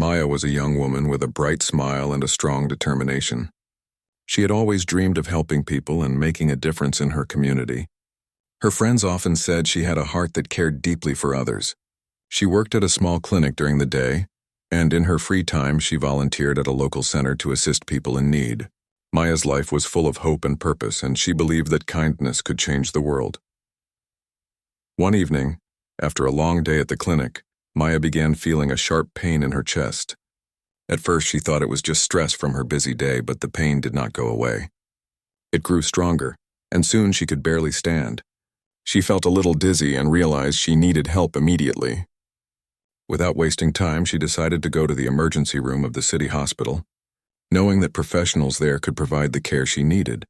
Maya was a young woman with a bright smile and a strong determination. She had always dreamed of helping people and making a difference in her community. Her friends often said she had a heart that cared deeply for others. She worked at a small clinic during the day, and in her free time she volunteered at a local center to assist people in need. Maya's life was full of hope and purpose, and she believed that kindness could change the world. One evening, after a long day at the clinic, Maya began feeling a sharp pain in her chest. At first she thought it was just stress from her busy day, but the pain did not go away. It grew stronger, and soon she could barely stand. She felt a little dizzy and realized she needed help immediately. Without wasting time, she decided to go to the emergency room of the city hospital, knowing that professionals there could provide the care she needed.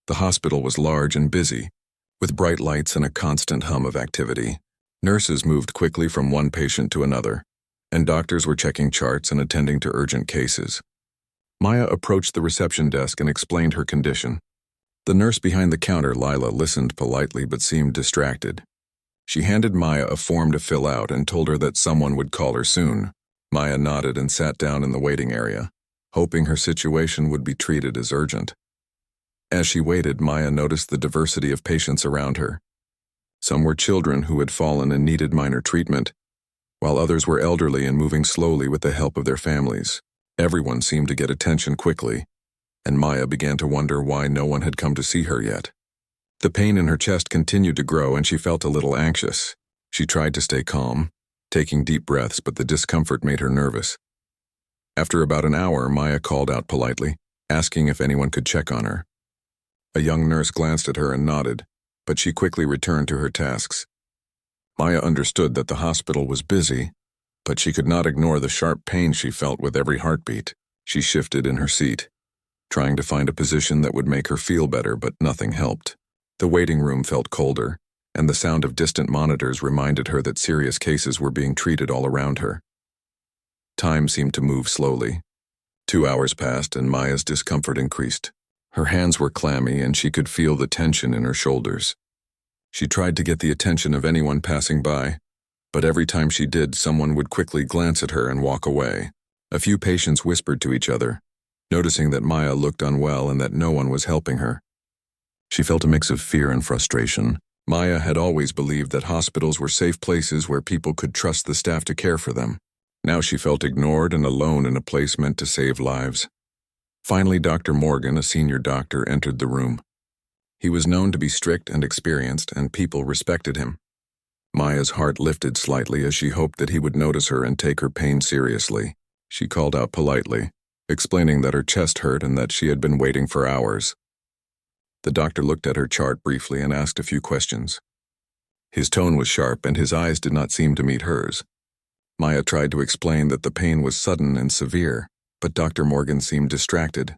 The hospital was large and busy, with bright lights and a constant hum of activity. Nurses moved quickly from one patient to another, and doctors were checking charts and attending to urgent cases. Maya approached the reception desk and explained her condition. The nurse behind the counter, Lila, listened politely but seemed distracted. She handed Maya a form to fill out and told her that someone would call her soon. Maya nodded and sat down in the waiting area, hoping her situation would be treated as urgent. As she waited, Maya noticed the diversity of patients around her. Some were children who had fallen and needed minor treatment, while others were elderly and moving slowly with the help of their families. Everyone seemed to get attention quickly, and Maya began to wonder why no one had come to see her yet. The pain in her chest continued to grow and she felt a little anxious. She tried to stay calm, taking deep breaths, but the discomfort made her nervous. After about an hour, Maya called out politely, asking if anyone could check on her. A young nurse glanced at her and nodded, but she quickly returned to her tasks. Maya understood that the hospital was busy, but she could not ignore the sharp pain she felt with every heartbeat. She shifted in her seat, trying to find a position that would make her feel better, but nothing helped. The waiting room felt colder, and the sound of distant monitors reminded her that serious cases were being treated all around her. Time seemed to move slowly. 2 hours passed and Maya's discomfort increased. Her hands were clammy and she could feel the tension in her shoulders. She tried to get the attention of anyone passing by, but every time she did, someone would quickly glance at her and walk away. A few patients whispered to each other, noticing that Maya looked unwell and that no one was helping her. She felt a mix of fear and frustration. Maya had always believed that hospitals were safe places where people could trust the staff to care for them. Now she felt ignored and alone in a place meant to save lives. Finally, Dr. Morgan, a senior doctor, entered the room. He was known to be strict and experienced, and people respected him. Maya's heart lifted slightly as she hoped that he would notice her and take her pain seriously. She called out politely, explaining that her chest hurt and that she had been waiting for hours. The doctor looked at her chart briefly and asked a few questions. His tone was sharp and his eyes did not seem to meet hers. Maya tried to explain that the pain was sudden and severe, but Dr. Morgan seemed distracted.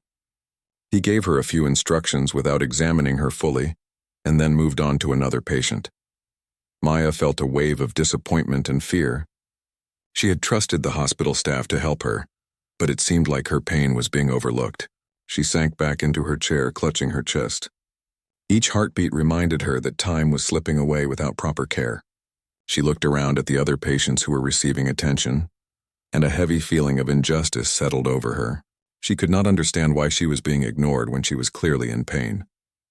He gave her a few instructions without examining her fully, and then moved on to another patient. Maya felt a wave of disappointment and fear. She had trusted the hospital staff to help her, but it seemed like her pain was being overlooked. She sank back into her chair, clutching her chest. Each heartbeat reminded her that time was slipping away without proper care. She looked around at the other patients who were receiving attention, and a heavy feeling of injustice settled over her. She could not understand why she was being ignored when she was clearly in pain.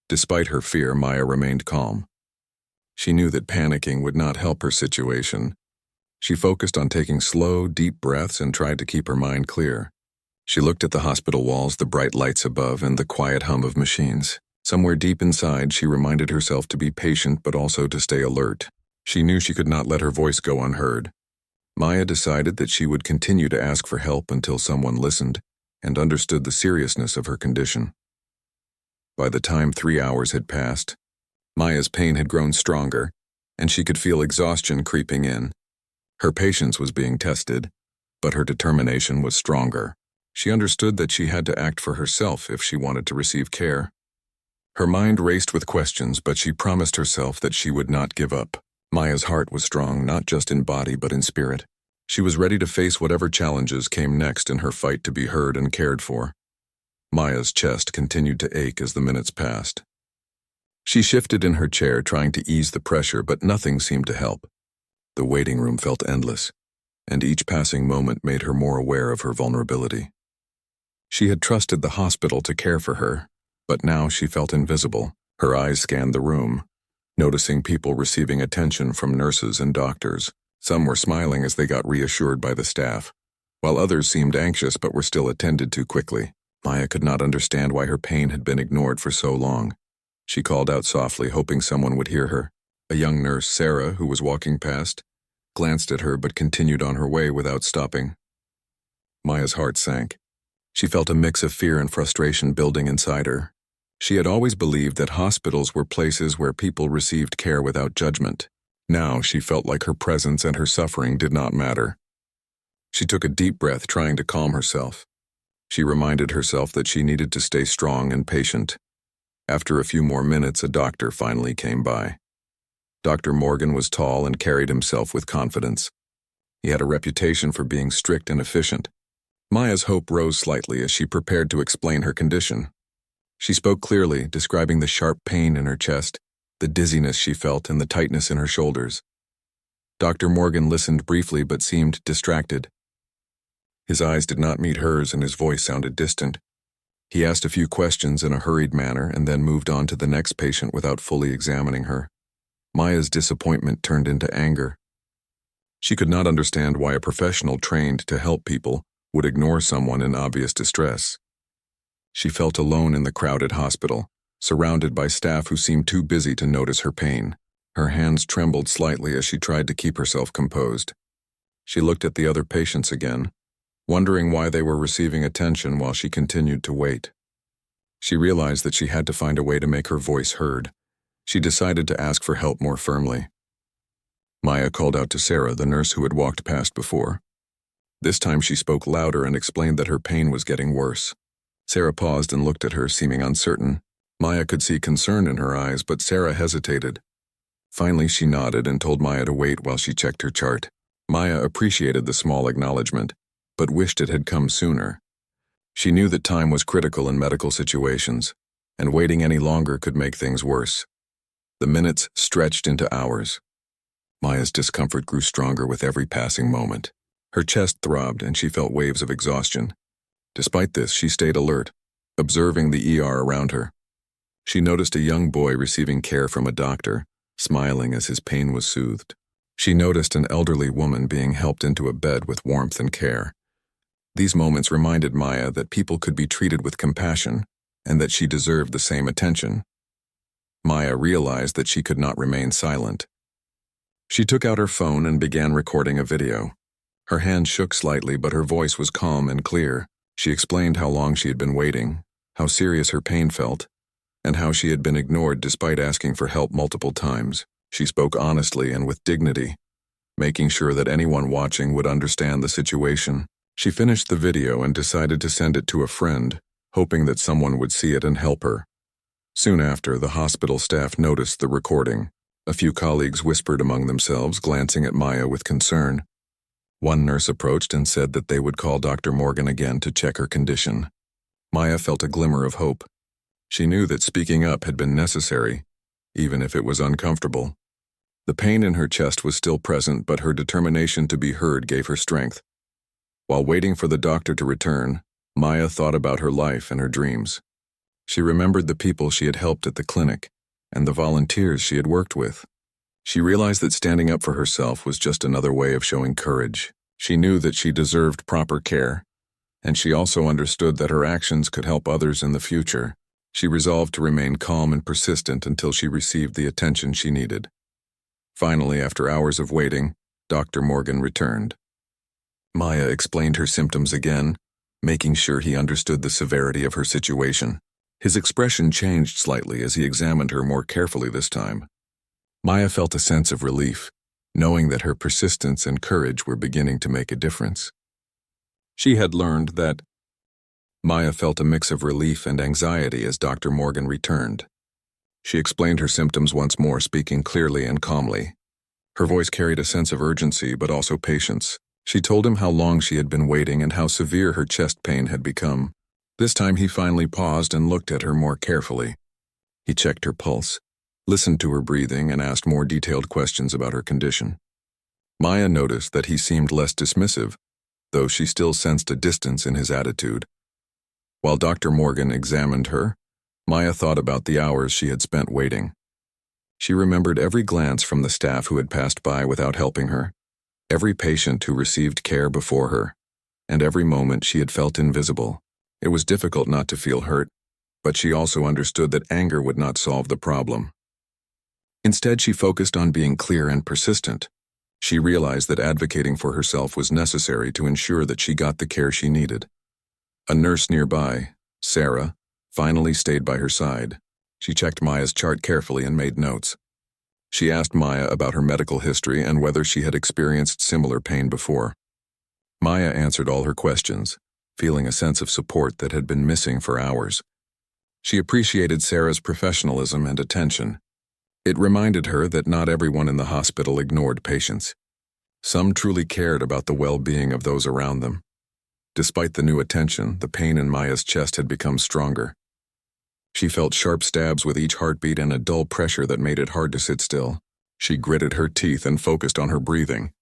Despite her fear, Maya remained calm. She knew that panicking would not help her situation. She focused on taking slow, deep breaths and tried to keep her mind clear. She looked at the hospital walls, the bright lights above, and the quiet hum of machines. Somewhere deep inside, she reminded herself to be patient but also to stay alert. She knew she could not let her voice go unheard. Maya decided that she would continue to ask for help until someone listened and understood the seriousness of her condition. By the time 3 hours had passed, Maya's pain had grown stronger, and she could feel exhaustion creeping in. Her patience was being tested, but her determination was stronger. She understood that she had to act for herself if she wanted to receive care. Her mind raced with questions, but she promised herself that she would not give up. Maya's heart was strong, not just in body but in spirit. She was ready to face whatever challenges came next in her fight to be heard and cared for. Maya's chest continued to ache as the minutes passed. She shifted in her chair, trying to ease the pressure, but nothing seemed to help. The waiting room felt endless. and each passing moment made her more aware of her vulnerability. She had trusted the hospital to care for her, but now she felt invisible. Her eyes scanned the room, noticing people receiving attention from nurses and doctors. Some were smiling as they got reassured by the staff, while others seemed anxious but were still attended to quickly. Maya could not understand why her pain had been ignored for so long. She called out softly, hoping someone would hear her. A young nurse, Sarah, who was walking past, glanced at her but continued on her way without stopping. Maya's heart sank. She felt a mix of fear and frustration building inside her. She had always believed that hospitals were places where people received care without judgment. Now she felt like her presence and her suffering did not matter. She took a deep breath, trying to calm herself. She reminded herself that she needed to stay strong and patient. After a few more minutes, a doctor finally came by. Dr. Morgan was tall and carried himself with confidence. He had a reputation for being strict and efficient. Maya's hope rose slightly as she prepared to explain her condition. She spoke clearly, describing the sharp pain in her chest, the dizziness she felt, and the tightness in her shoulders. Dr. Morgan listened briefly but seemed distracted. His eyes did not meet hers and his voice sounded distant. He asked a few questions in a hurried manner and then moved on to the next patient without fully examining her. Maya's disappointment turned into anger. She could not understand why a professional trained to help people would ignore someone in obvious distress. She felt alone in the crowded hospital, surrounded by staff who seemed too busy to notice her pain. Her hands trembled slightly as she tried to keep herself composed. She looked at the other patients again, wondering why they were receiving attention while she continued to wait. She realized that she had to find a way to make her voice heard. She decided to ask for help more firmly. Maya called out to Sarah, the nurse who had walked past before. This time she spoke louder and explained that her pain was getting worse. Sarah paused and looked at her, seeming uncertain. Maya could see concern in her eyes, but Sarah hesitated. Finally, she nodded and told Maya to wait while she checked her chart. Maya appreciated the small acknowledgement, but wished it had come sooner. She knew that time was critical in medical situations, and waiting any longer could make things worse. The minutes stretched into hours. Maya's discomfort grew stronger with every passing moment. Her chest throbbed and she felt waves of exhaustion. Despite this, she stayed alert, observing the ER around her. She noticed a young boy receiving care from a doctor, smiling as his pain was soothed. She noticed an elderly woman being helped into a bed with warmth and care. These moments reminded Maya that people could be treated with compassion and that she deserved the same attention. Maya realized that she could not remain silent. She took out her phone and began recording a video. Her hand shook slightly, but her voice was calm and clear. She explained how long she had been waiting, how serious her pain felt, and how she had been ignored despite asking for help multiple times. She spoke honestly and with dignity, making sure that anyone watching would understand the situation. She finished the video and decided to send it to a friend, hoping that someone would see it and help her. Soon after, the hospital staff noticed the recording. A few colleagues whispered among themselves, glancing at Maya with concern. One nurse approached and said that they would call Dr. Morgan again to check her condition. Maya felt a glimmer of hope. She knew that speaking up had been necessary, even if it was uncomfortable. The pain in her chest was still present, but her determination to be heard gave her strength. While waiting for the doctor to return, Maya thought about her life and her dreams. She remembered the people she had helped at the clinic and the volunteers she had worked with. She realized that standing up for herself was just another way of showing courage. She knew that she deserved proper care, and she also understood that her actions could help others in the future. She resolved to remain calm and persistent until she received the attention she needed. Finally, after hours of waiting, Dr. Morgan returned. Maya explained her symptoms again, making sure he understood the severity of her situation. His expression changed slightly as he examined her more carefully this time. Maya felt a sense of relief, knowing that her persistence and courage were beginning to make a difference. She had learned that Maya felt a mix of relief and anxiety as Dr. Morgan returned. She explained her symptoms once more, speaking clearly and calmly. Her voice carried a sense of urgency but also patience. She told him how long she had been waiting and how severe her chest pain had become. This time he finally paused and looked at her more carefully. He checked her pulse, listened to her breathing, and asked more detailed questions about her condition. Maya noticed that he seemed less dismissive, though she still sensed a distance in his attitude. While Dr. Morgan examined her, Maya thought about the hours she had spent waiting. She remembered every glance from the staff who had passed by without helping her, every patient who received care before her, and every moment she had felt invisible. It was difficult not to feel hurt, but she also understood that anger would not solve the problem. Instead, she focused on being clear and persistent. She realized that advocating for herself was necessary to ensure that she got the care she needed. A nurse nearby, Sarah, finally stayed by her side. She checked Maya's chart carefully and made notes. She asked Maya about her medical history and whether she had experienced similar pain before. Maya answered all her questions, feeling a sense of support that had been missing for hours. She appreciated Sarah's professionalism and attention. It reminded her that not everyone in the hospital ignored patients. Some truly cared about the well-being of those around them. Despite the new attention, the pain in Maya's chest had become stronger. She felt sharp stabs with each heartbeat and a dull pressure that made it hard to sit still. She gritted her teeth and focused on her breathing.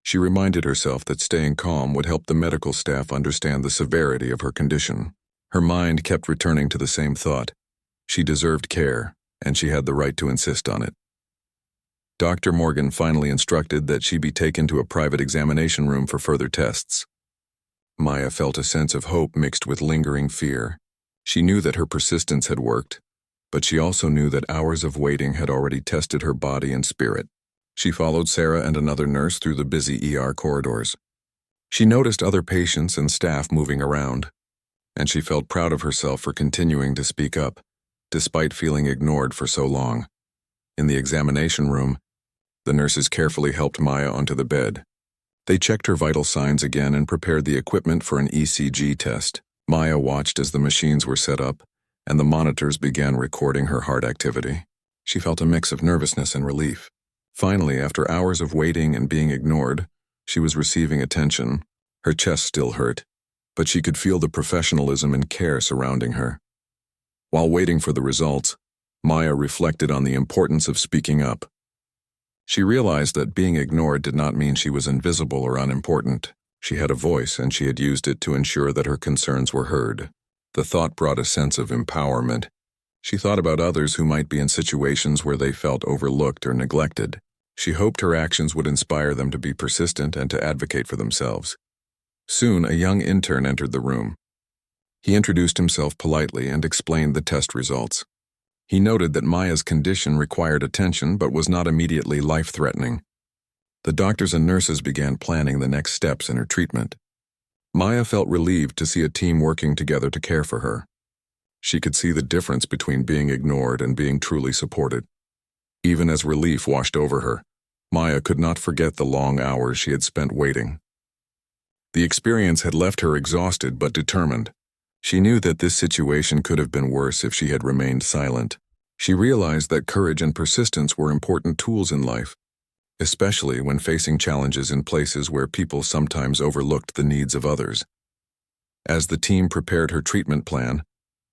She reminded herself that staying calm would help the medical staff understand the severity of her condition. Her mind kept returning to the same thought. She deserved care, and she had the right to insist on it. Dr. Morgan finally instructed that she be taken to a private examination room for further tests. Maya felt a sense of hope mixed with lingering fear. She knew that her persistence had worked, but she also knew that hours of waiting had already tested her body and spirit. She followed Sarah and another nurse through the busy ER corridors. She noticed other patients and staff moving around, and she felt proud of herself for continuing to speak up, despite feeling ignored for so long. In the examination room, the nurses carefully helped Maya onto the bed. They checked her vital signs again and prepared the equipment for an ECG test. Maya watched as the machines were set up, and the monitors began recording her heart activity. She felt a mix of nervousness and relief. Finally, after hours of waiting and being ignored, she was receiving attention. Her chest still hurt, but she could feel the professionalism and care surrounding her. While waiting for the results, Maya reflected on the importance of speaking up. She realized that being ignored did not mean she was invisible or unimportant. She had a voice, and she had used it to ensure that her concerns were heard. The thought brought a sense of empowerment. She thought about others who might be in situations where they felt overlooked or neglected. She hoped her actions would inspire them to be persistent and to advocate for themselves. Soon, a young intern entered the room. He introduced himself politely and explained the test results. He noted that Maya's condition required attention but was not immediately life-threatening. The doctors and nurses began planning the next steps in her treatment. Maya felt relieved to see a team working together to care for her. She could see the difference between being ignored and being truly supported. Even as relief washed over her, Maya could not forget the long hours she had spent waiting. The experience had left her exhausted but determined. She knew that this situation could have been worse if she had remained silent. She realized that courage and persistence were important tools in life, especially when facing challenges in places where people sometimes overlooked the needs of others. As the team prepared her treatment plan,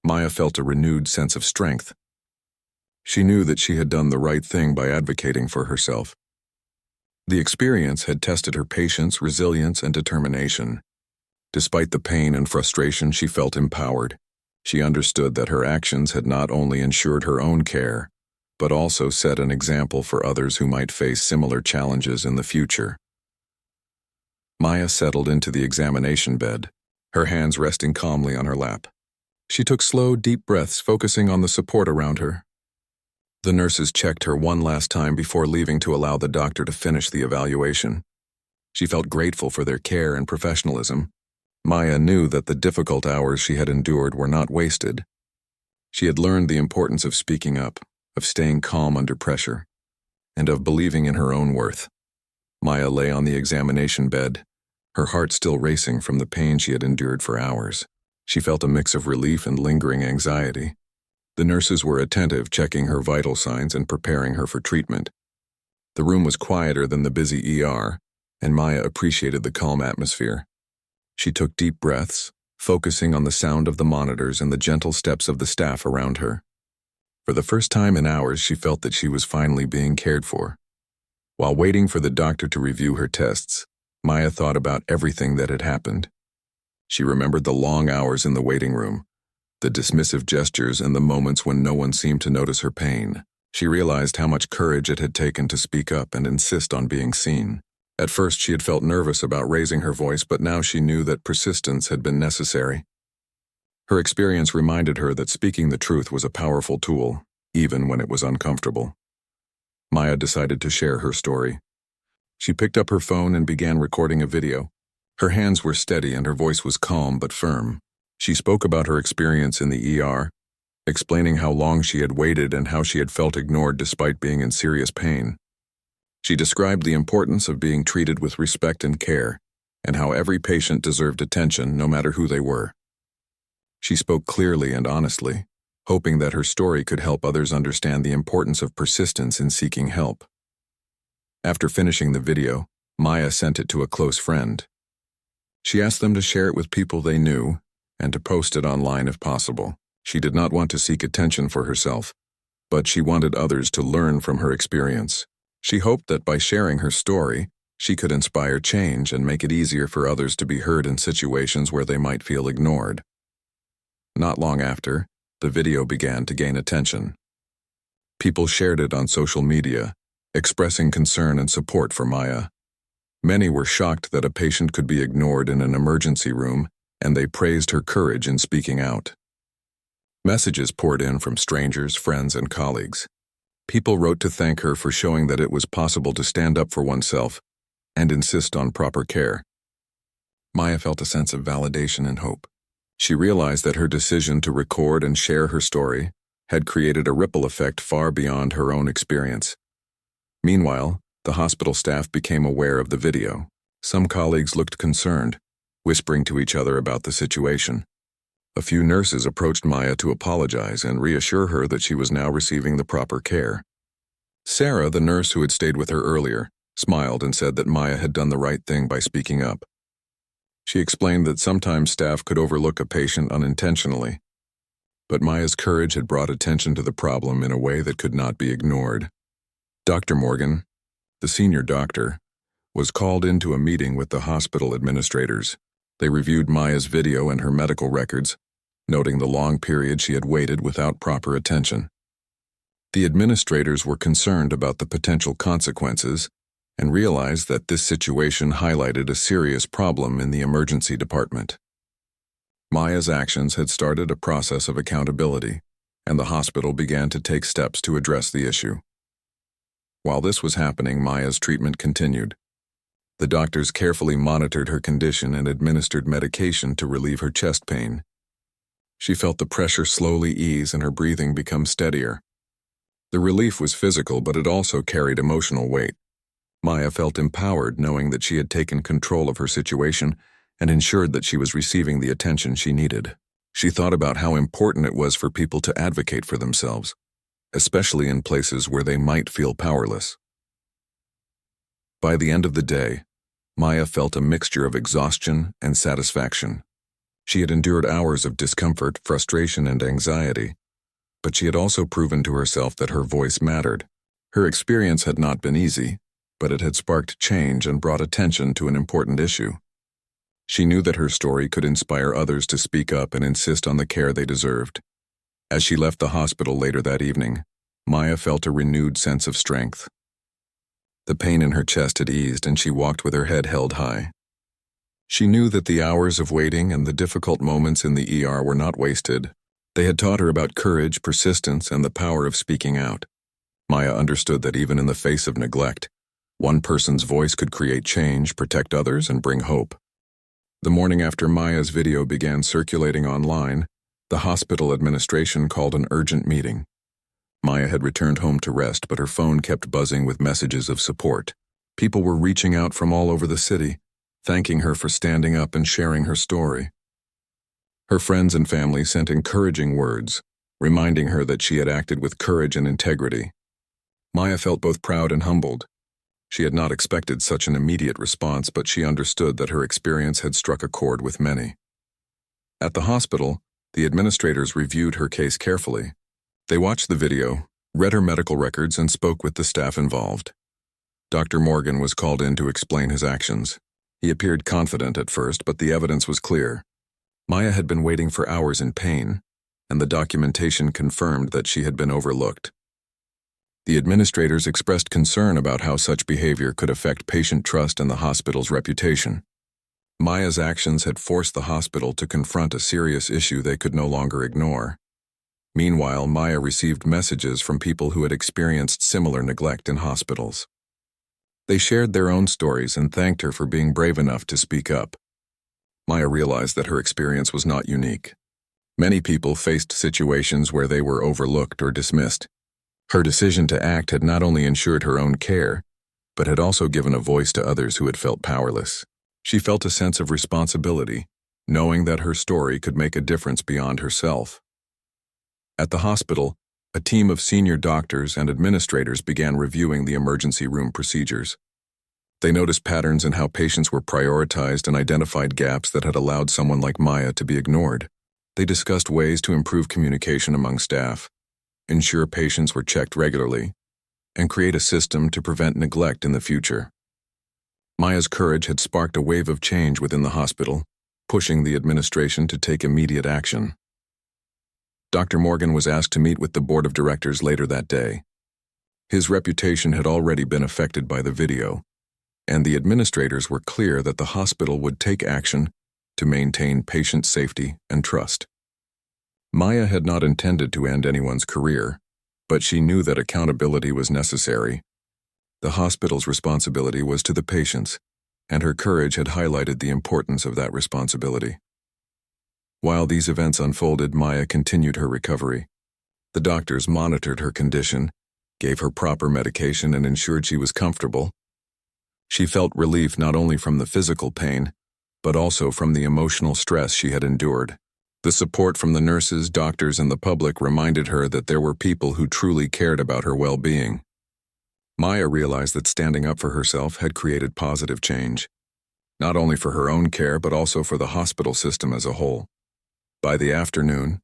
Maya felt a renewed sense of strength. She knew that she had done the right thing by advocating for herself. The experience had tested her patience, resilience, and determination. Despite the pain and frustration, she felt empowered. She understood that her actions had not only ensured her own care, but also set an example for others who might face similar challenges in the future. Maya settled into the examination bed, her hands resting calmly on her lap. She took slow, deep breaths, focusing on the support around her. The nurses checked her one last time before leaving to allow the doctor to finish the evaluation. She felt grateful for their care and professionalism. Maya knew that the difficult hours she had endured were not wasted. She had learned the importance of speaking up, of staying calm under pressure, and of believing in her own worth. Maya lay on the examination bed, her heart still racing from the pain she had endured for hours. She felt a mix of relief and lingering anxiety. The nurses were attentive, checking her vital signs and preparing her for treatment. The room was quieter than the busy ER, and Maya appreciated the calm atmosphere. She took deep breaths, focusing on the sound of the monitors and the gentle steps of the staff around her. For the first time in hours, she felt that she was finally being cared for. While waiting for the doctor to review her tests, Maya thought about everything that had happened. She remembered the long hours in the waiting room, the dismissive gestures, and the moments when no one seemed to notice her pain. She realized how much courage it had taken to speak up and insist on being seen. At first, she had felt nervous about raising her voice, but now she knew that persistence had been necessary. Her experience reminded her that speaking the truth was a powerful tool, even when it was uncomfortable. Maya decided to share her story. She picked up her phone and began recording a video. Her hands were steady and her voice was calm but firm. She spoke about her experience in the ER, explaining how long she had waited and how she had felt ignored despite being in serious pain. She described the importance of being treated with respect and care, and how every patient deserved attention, no matter who they were. She spoke clearly and honestly, hoping that her story could help others understand the importance of persistence in seeking help. After finishing the video, Maya sent it to a close friend. She asked them to share it with people they knew and to post it online if possible. She did not want to seek attention for herself, but she wanted others to learn from her experience. She hoped that by sharing her story, she could inspire change and make it easier for others to be heard in situations where they might feel ignored. Not long after, the video began to gain attention. People shared it on social media, expressing concern and support for Maya. Many were shocked that a patient could be ignored in an emergency room, and they praised her courage in speaking out. Messages poured in from strangers, friends, and colleagues. People wrote to thank her for showing that it was possible to stand up for oneself and insist on proper care. Maya felt a sense of validation and hope. She realized that her decision to record and share her story had created a ripple effect far beyond her own experience. Meanwhile, the hospital staff became aware of the video. Some colleagues looked concerned, whispering to each other about the situation. A few nurses approached Maya to apologize and reassure her that she was now receiving the proper care. Sarah, the nurse who had stayed with her earlier, smiled and said that Maya had done the right thing by speaking up. She explained that sometimes staff could overlook a patient unintentionally, but Maya's courage had brought attention to the problem in a way that could not be ignored. Dr. Morgan, the senior doctor, was called into a meeting with the hospital administrators. They reviewed Maya's video and her medical records, noting the long period she had waited without proper attention. The administrators were concerned about the potential consequences and realized that this situation highlighted a serious problem in the emergency department. Maya's actions had started a process of accountability, and the hospital began to take steps to address the issue. While this was happening, Maya's treatment continued. The doctors carefully monitored her condition and administered medication to relieve her chest pain. She felt the pressure slowly ease and her breathing become steadier. The relief was physical, but it also carried emotional weight. Maya felt empowered knowing that she had taken control of her situation and ensured that she was receiving the attention she needed. She thought about how important it was for people to advocate for themselves, especially in places where they might feel powerless. By the end of the day, Maya felt a mixture of exhaustion and satisfaction. She had endured hours of discomfort, frustration, and anxiety, but she had also proven to herself that her voice mattered. Her experience had not been easy, but it had sparked change and brought attention to an important issue. She knew that her story could inspire others to speak up and insist on the care they deserved. As she left the hospital later that evening, Maya felt a renewed sense of strength. The pain in her chest had eased and she walked with her head held high. She knew that the hours of waiting and the difficult moments in the ER were not wasted. They had taught her about courage, persistence, and the power of speaking out. Maya understood that even in the face of neglect, one person's voice could create change, protect others, and bring hope. The morning after Maya's video began circulating online, the hospital administration called an urgent meeting. Maya had returned home to rest, but her phone kept buzzing with messages of support. People were reaching out from all over the city, thanking her for standing up and sharing her story. Her friends and family sent encouraging words, reminding her that she had acted with courage and integrity. Maya felt both proud and humbled. She had not expected such an immediate response, but she understood that her experience had struck a chord with many. At the hospital, the administrators reviewed her case carefully. They watched the video, read her medical records, and spoke with the staff involved. Dr. Morgan was called in to explain his actions. He appeared confident at first, but the evidence was clear. Maya had been waiting for hours in pain, and the documentation confirmed that she had been overlooked. The administrators expressed concern about how such behavior could affect patient trust and the hospital's reputation. Maya's actions had forced the hospital to confront a serious issue they could no longer ignore. Meanwhile, Maya received messages from people who had experienced similar neglect in hospitals. They shared their own stories and thanked her for being brave enough to speak up. Maya realized that her experience was not unique. Many people faced situations where they were overlooked or dismissed. Her decision to act had not only ensured her own care, but had also given a voice to others who had felt powerless. She felt a sense of responsibility, knowing that her story could make a difference beyond herself. At the hospital, a team of senior doctors and administrators began reviewing the emergency room procedures. They noticed patterns in how patients were prioritized and identified gaps that had allowed someone like Maya to be ignored. They discussed ways to improve communication among staff, ensure patients were checked regularly, and create a system to prevent neglect in the future. Maya's courage had sparked a wave of change within the hospital, pushing the administration to take immediate action. Dr. Morgan was asked to meet with the board of directors later that day. His reputation had already been affected by the video, and the administrators were clear that the hospital would take action to maintain patient safety and trust. Maya had not intended to end anyone's career, but she knew that accountability was necessary. The hospital's responsibility was to the patients, and her courage had highlighted the importance of that responsibility. While these events unfolded, Maya continued her recovery. The doctors monitored her condition, gave her proper medication, and ensured she was comfortable. She felt relief not only from the physical pain, but also from the emotional stress she had endured. The support from the nurses, doctors, and the public reminded her that there were people who truly cared about her well-being. Maya realized that standing up for herself had created positive change, not only for her own care but also for the hospital system as a whole. By the afternoon,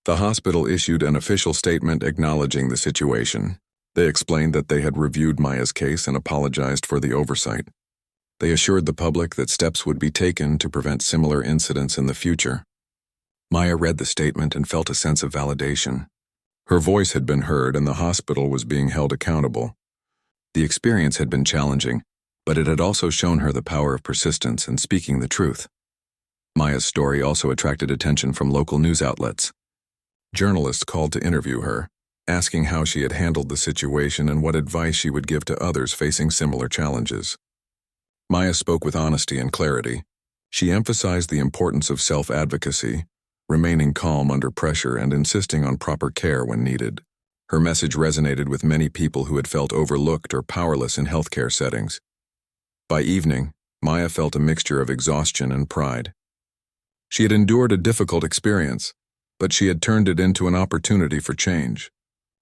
the hospital issued an official statement acknowledging the situation. They explained that they had reviewed Maya's case and apologized for the oversight. They assured the public that steps would be taken to prevent similar incidents in the future. Maya read the statement and felt a sense of validation. Her voice had been heard and the hospital was being held accountable. The experience had been challenging, but it had also shown her the power of persistence and speaking the truth. Maya's story also attracted attention from local news outlets. Journalists called to interview her, asking how she had handled the situation and what advice she would give to others facing similar challenges. Maya spoke with honesty and clarity. She emphasized the importance of self-advocacy, remaining calm under pressure and insisting on proper care when needed. Her message resonated with many people who had felt overlooked or powerless in healthcare settings. By evening, Maya felt a mixture of exhaustion and pride. She had endured a difficult experience, but she had turned it into an opportunity for change.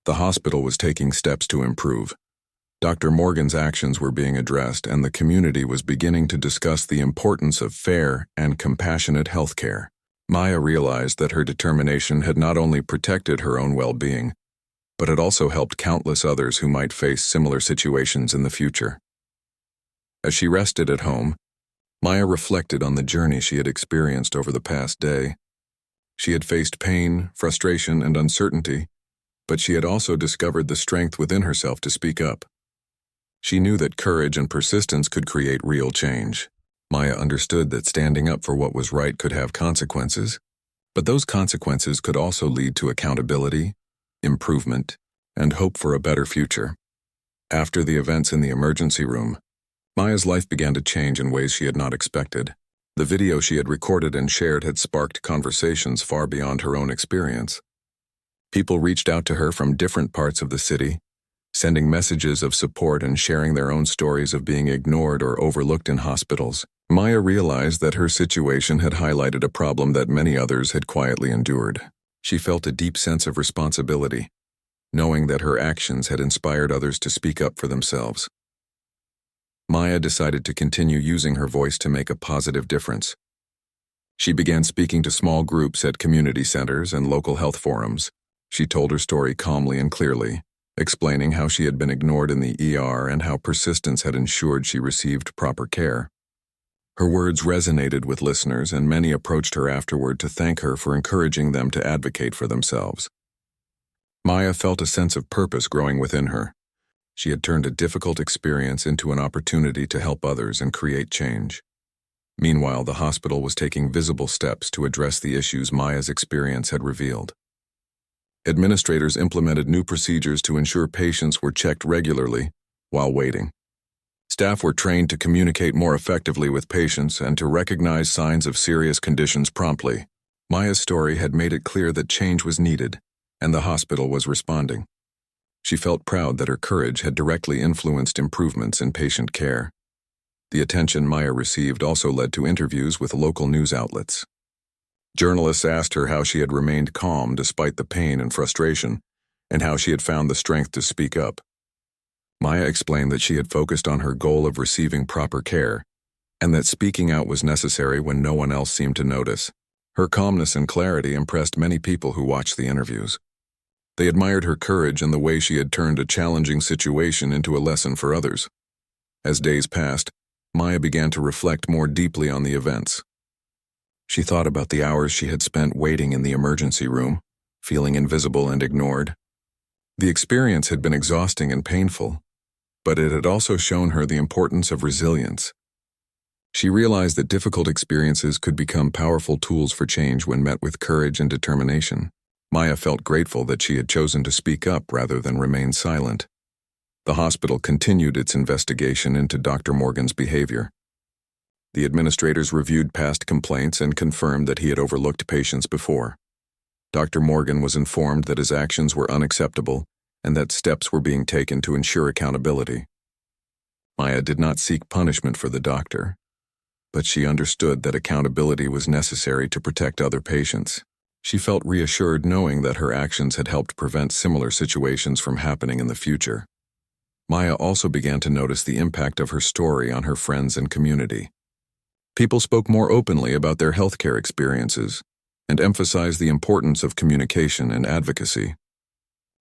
The hospital was taking steps to improve. Dr. Morgan's actions were being addressed, and the community was beginning to discuss the importance of fair and compassionate healthcare. Maya realized that her determination had not only protected her own well-being, but had also helped countless others who might face similar situations in the future. As she rested at home, Maya reflected on the journey she had experienced over the past day. She had faced pain, frustration, and uncertainty, but she had also discovered the strength within herself to speak up. She knew that courage and persistence could create real change. Maya understood that standing up for what was right could have consequences, but those consequences could also lead to accountability, improvement, and hope for a better future. After the events in the emergency room, Maya's life began to change in ways she had not expected. The video she had recorded and shared had sparked conversations far beyond her own experience. People reached out to her from different parts of the city, sending messages of support and sharing their own stories of being ignored or overlooked in hospitals. Maya realized that her situation had highlighted a problem that many others had quietly endured. She felt a deep sense of responsibility, knowing that her actions had inspired others to speak up for themselves. Maya decided to continue using her voice to make a positive difference. She began speaking to small groups at community centers and local health forums. She told her story calmly and clearly, explaining how she had been ignored in the ER and how persistence had ensured she received proper care. Her words resonated with listeners, and many approached her afterward to thank her for encouraging them to advocate for themselves. Maya felt a sense of purpose growing within her. She had turned a difficult experience into an opportunity to help others and create change. Meanwhile, the hospital was taking visible steps to address the issues Maya's experience had revealed. Administrators implemented new procedures to ensure patients were checked regularly while waiting. Staff were trained to communicate more effectively with patients and to recognize signs of serious conditions promptly. Maya's story had made it clear that change was needed, and the hospital was responding. She felt proud that her courage had directly influenced improvements in patient care. The attention Maya received also led to interviews with local news outlets. Journalists asked her how she had remained calm despite the pain and frustration, and how she had found the strength to speak up. Maya explained that she had focused on her goal of receiving proper care, and that speaking out was necessary when no one else seemed to notice. Her calmness and clarity impressed many people who watched the interviews. They admired her courage and the way she had turned a challenging situation into a lesson for others. As days passed, Maya began to reflect more deeply on the events. She thought about the hours she had spent waiting in the emergency room, feeling invisible and ignored. The experience had been exhausting and painful, but it had also shown her the importance of resilience. She realized that difficult experiences could become powerful tools for change when met with courage and determination. Maya felt grateful that she had chosen to speak up rather than remain silent. The hospital continued its investigation into Dr. Morgan's behavior. The administrators reviewed past complaints and confirmed that he had overlooked patients before. Dr. Morgan was informed that his actions were unacceptable and that steps were being taken to ensure accountability. Maya did not seek punishment for the doctor, but she understood that accountability was necessary to protect other patients. She felt reassured knowing that her actions had helped prevent similar situations from happening in the future. Maya also began to notice the impact of her story on her friends and community. People spoke more openly about their healthcare experiences and emphasized the importance of communication and advocacy.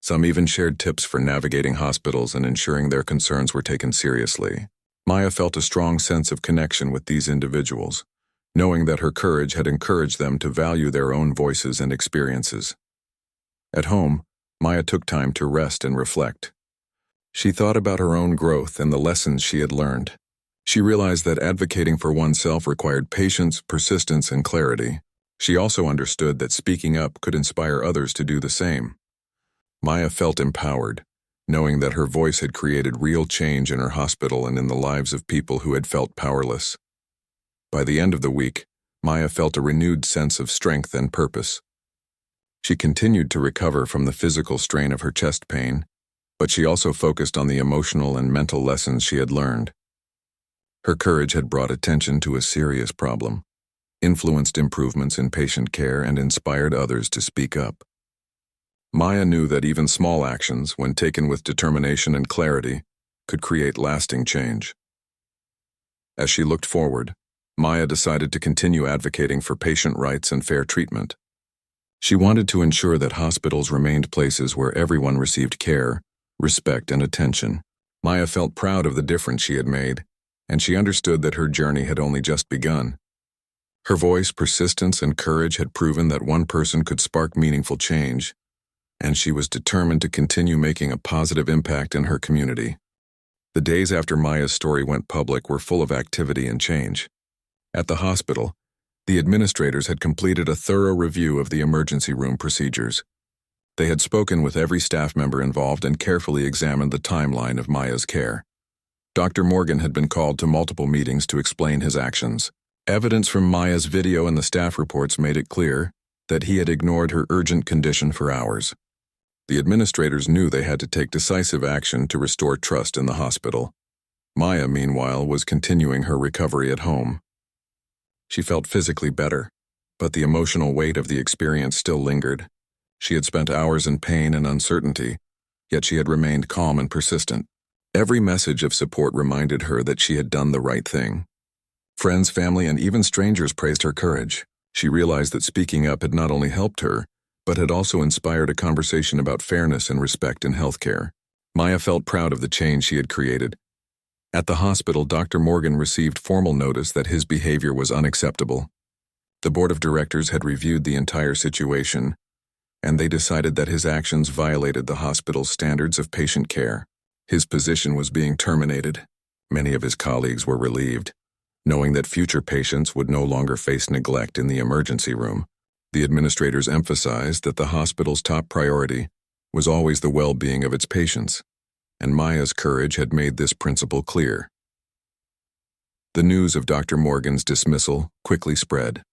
Some even shared tips for navigating hospitals and ensuring their concerns were taken seriously. Maya felt a strong sense of connection with these individuals, knowing that her courage had encouraged them to value their own voices and experiences. At home, Maya took time to rest and reflect. She thought about her own growth and the lessons she had learned. She realized that advocating for oneself required patience, persistence, and clarity. She also understood that speaking up could inspire others to do the same. Maya felt empowered, knowing that her voice had created real change in her hospital and in the lives of people who had felt powerless. By the end of the week, Maya felt a renewed sense of strength and purpose. She continued to recover from the physical strain of her chest pain, but she also focused on the emotional and mental lessons she had learned. Her courage had brought attention to a serious problem, influenced improvements in patient care, and inspired others to speak up. Maya knew that even small actions, when taken with determination and clarity, could create lasting change. As she looked forward, Maya decided to continue advocating for patient rights and fair treatment. She wanted to ensure that hospitals remained places where everyone received care, respect, and attention. Maya felt proud of the difference she had made, and she understood that her journey had only just begun. Her voice, persistence, and courage had proven that one person could spark meaningful change, and she was determined to continue making a positive impact in her community. The days after Maya's story went public were full of activity and change. At the hospital, the administrators had completed a thorough review of the emergency room procedures. They had spoken with every staff member involved and carefully examined the timeline of Maya's care. Dr. Morgan had been called to multiple meetings to explain his actions. Evidence from Maya's video and the staff reports made it clear that he had ignored her urgent condition for hours. The administrators knew they had to take decisive action to restore trust in the hospital. Maya, meanwhile, was continuing her recovery at home. She felt physically better, but the emotional weight of the experience still lingered. She had spent hours in pain and uncertainty, yet she had remained calm and persistent. Every message of support reminded her that she had done the right thing. Friends, family, and even strangers praised her courage. She realized that speaking up had not only helped her, but had also inspired a conversation about fairness and respect in healthcare. Maya felt proud of the change she had created. At the hospital, Dr. Morgan received formal notice that his behavior was unacceptable. The board of directors had reviewed the entire situation, and they decided that his actions violated the hospital's standards of patient care. His position was being terminated. Many of his colleagues were relieved, knowing that future patients would no longer face neglect in the emergency room. The administrators emphasized that the hospital's top priority was always the well-being of its patients, and Maya's courage had made this principle clear. The news of Dr. Morgan's dismissal quickly spread.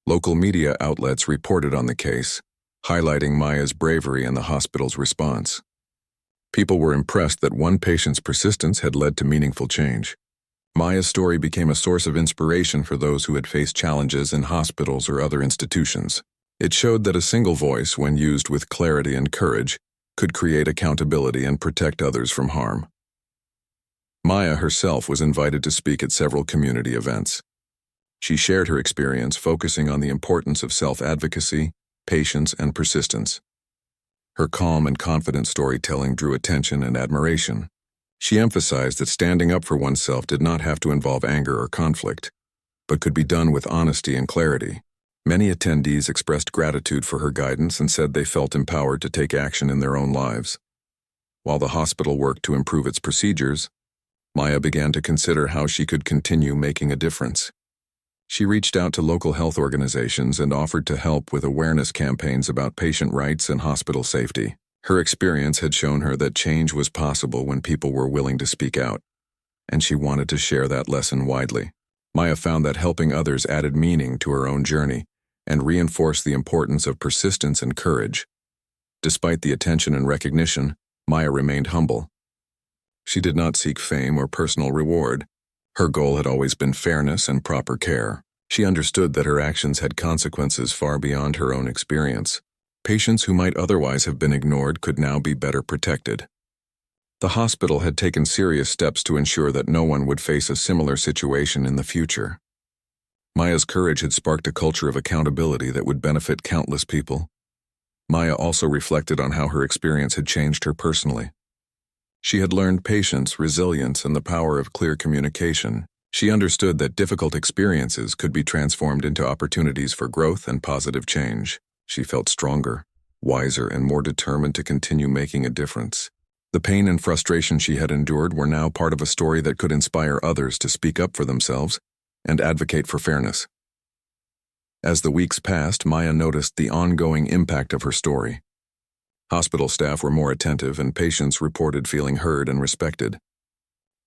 Local media outlets reported on the case, highlighting Maya's bravery and the hospital's response. People were impressed that one patient's persistence had led to meaningful change. Maya's story became a source of inspiration for those who had faced challenges in hospitals or other institutions. It showed that a single voice, when used with clarity and courage, could create accountability and protect others from harm. Maya herself was invited to speak at several community events. She shared her experience, focusing on the importance of self-advocacy, patience, and persistence. Her calm and confident storytelling drew attention and admiration. She emphasized that standing up for oneself did not have to involve anger or conflict, but could be done with honesty and clarity. Many attendees expressed gratitude for her guidance and said they felt empowered to take action in their own lives. While the hospital worked to improve its procedures, Maya began to consider how she could continue making a difference. She reached out to local health organizations and offered to help with awareness campaigns about patient rights and hospital safety. Her experience had shown her that change was possible when people were willing to speak out, and she wanted to share that lesson widely. Maya found that helping others added meaning to her own journey and reinforced the importance of persistence and courage. Despite the attention and recognition, Maya remained humble. She did not seek fame or personal reward. Her goal had always been fairness and proper care. She understood that her actions had consequences far beyond her own experience. Patients who might otherwise have been ignored could now be better protected. The hospital had taken serious steps to ensure that no one would face a similar situation in the future. Maya's courage had sparked a culture of accountability that would benefit countless people. Maya also reflected on how her experience had changed her personally. She had learned patience, resilience, and the power of clear communication. She understood that difficult experiences could be transformed into opportunities for growth and positive change. She felt stronger, wiser, and more determined to continue making a difference. The pain and frustration she had endured were now part of a story that could inspire others to speak up for themselves and advocate for fairness. As the weeks passed, Maya noticed the ongoing impact of her story. Hospital staff were more attentive, and patients reported feeling heard and respected.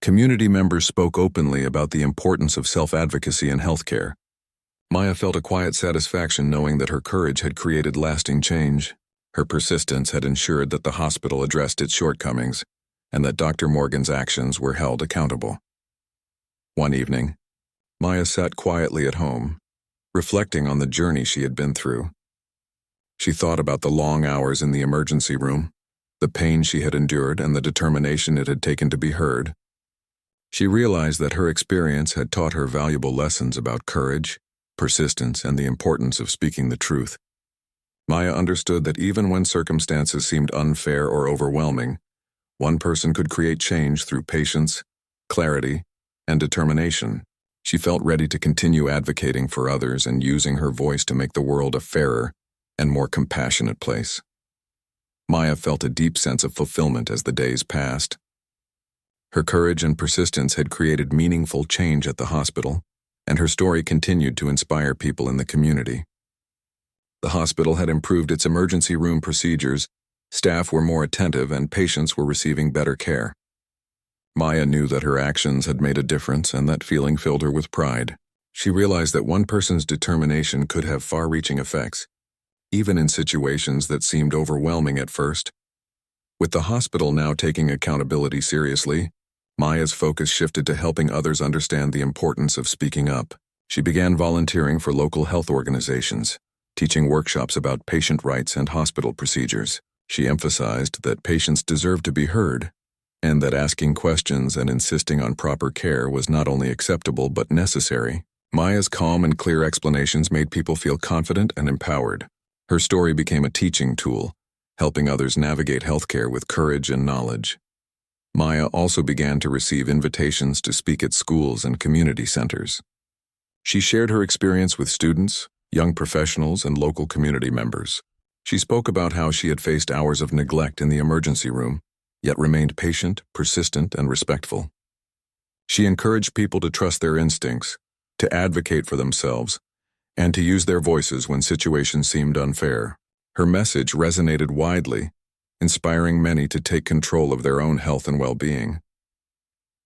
Community members spoke openly about the importance of self-advocacy in healthcare. Maya felt a quiet satisfaction knowing that her courage had created lasting change. Her persistence had ensured that the hospital addressed its shortcomings, and that Dr. Morgan's actions were held accountable. One evening, Maya sat quietly at home, reflecting on the journey she had been through. She thought about the long hours in the emergency room, the pain she had endured, and the determination it had taken to be heard. She realized that her experience had taught her valuable lessons about courage, persistence, and the importance of speaking the truth. Maya understood that even when circumstances seemed unfair or overwhelming, one person could create change through patience, clarity, and determination. She felt ready to continue advocating for others and using her voice to make the world a fairer and more compassionate place. Maya felt a deep sense of fulfillment as the days passed. Her courage and persistence had created meaningful change at the hospital, and her story continued to inspire people in the community. The hospital had improved its emergency room procedures, staff were more attentive, and patients were receiving better care. Maya knew that her actions had made a difference, and that feeling filled her with pride. She realized that one person's determination could have far-reaching effects, even in situations that seemed overwhelming at first. With the hospital now taking accountability seriously, Maya's focus shifted to helping others understand the importance of speaking up. She began volunteering for local health organizations, teaching workshops about patient rights and hospital procedures. She emphasized that patients deserved to be heard, and that asking questions and insisting on proper care was not only acceptable but necessary. Maya's calm and clear explanations made people feel confident and empowered. Her story became a teaching tool, helping others navigate healthcare with courage and knowledge. Maya also began to receive invitations to speak at schools and community centers. She shared her experience with students, young professionals, and local community members. She spoke about how she had faced hours of neglect in the emergency room, yet remained patient, persistent, and respectful. She encouraged people to trust their instincts, to advocate for themselves, and to use their voices when situations seemed unfair. Her message resonated widely, inspiring many to take control of their own health and well-being.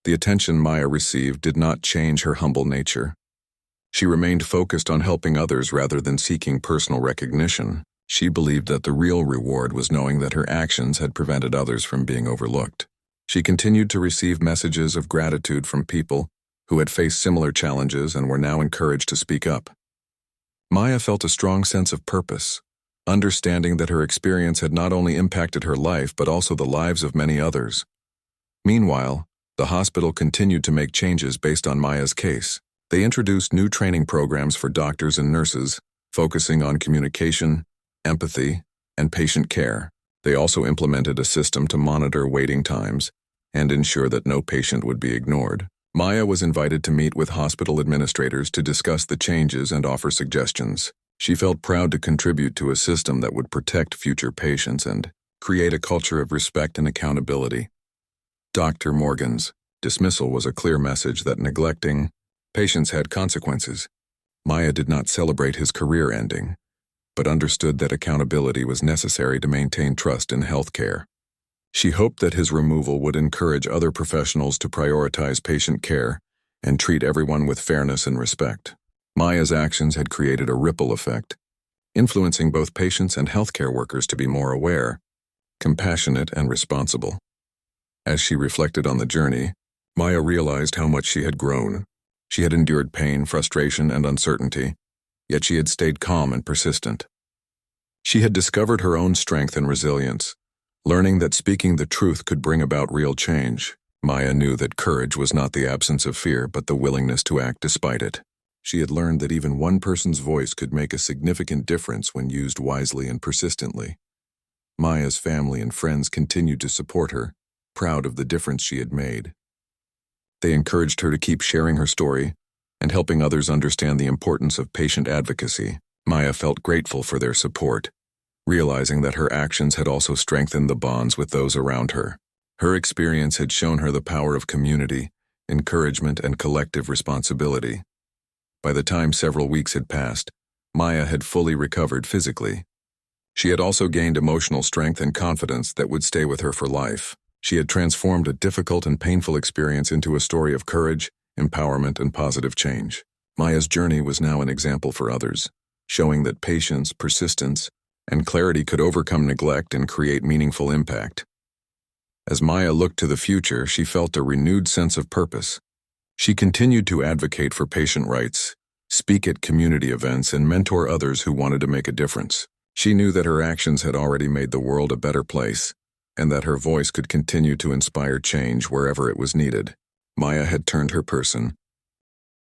The attention Maya received did not change her humble nature. She remained focused on helping others rather than seeking personal recognition. She believed that the real reward was knowing that her actions had prevented others from being overlooked. She continued to receive messages of gratitude from people who had faced similar challenges and were now encouraged to speak up. Maya felt a strong sense of purpose, understanding that her experience had not only impacted her life but also the lives of many others. Meanwhile, the hospital continued to make changes based on Maya's case. They introduced new training programs for doctors and nurses, focusing on communication, empathy, and patient care. They also implemented a system to monitor waiting times and ensure that no patient would be ignored. Maya was invited to meet with hospital administrators to discuss the changes and offer suggestions. She felt proud to contribute to a system that would protect future patients and create a culture of respect and accountability. Dr. Morgan's dismissal was a clear message that neglecting patients had consequences. Maya did not celebrate his career ending, but understood that accountability was necessary to maintain trust in healthcare. She hoped that his removal would encourage other professionals to prioritize patient care and treat everyone with fairness and respect. Maya's actions had created a ripple effect, influencing both patients and healthcare workers to be more aware, compassionate, and responsible. As she reflected on the journey, Maya realized how much she had grown. She had endured pain, frustration, and uncertainty, yet she had stayed calm and persistent. She had discovered her own strength and resilience, learning that speaking the truth could bring about real change. Maya knew that courage was not the absence of fear, but the willingness to act despite it. She had learned that even one person's voice could make a significant difference when used wisely and persistently. Maya's family and friends continued to support her, proud of the difference she had made. They encouraged her to keep sharing her story and helping others understand the importance of patient advocacy. Maya felt grateful for their support, realizing that her actions had also strengthened the bonds with those around her. Her experience had shown her the power of community, encouragement, and collective responsibility. By the time several weeks had passed, Maya had fully recovered physically. She had also gained emotional strength and confidence that would stay with her for life. She had transformed a difficult and painful experience into a story of courage, empowerment, and positive change. Maya's journey was now an example for others, showing that patience, persistence, and clarity could overcome neglect and create meaningful impact. As Maya looked to the future, she felt a renewed sense of purpose. She continued to advocate for patient rights, speak at community events, and mentor others who wanted to make a difference. She knew that her actions had already made the world a better place, and that her voice could continue to inspire change wherever it was needed. Maya had turned her person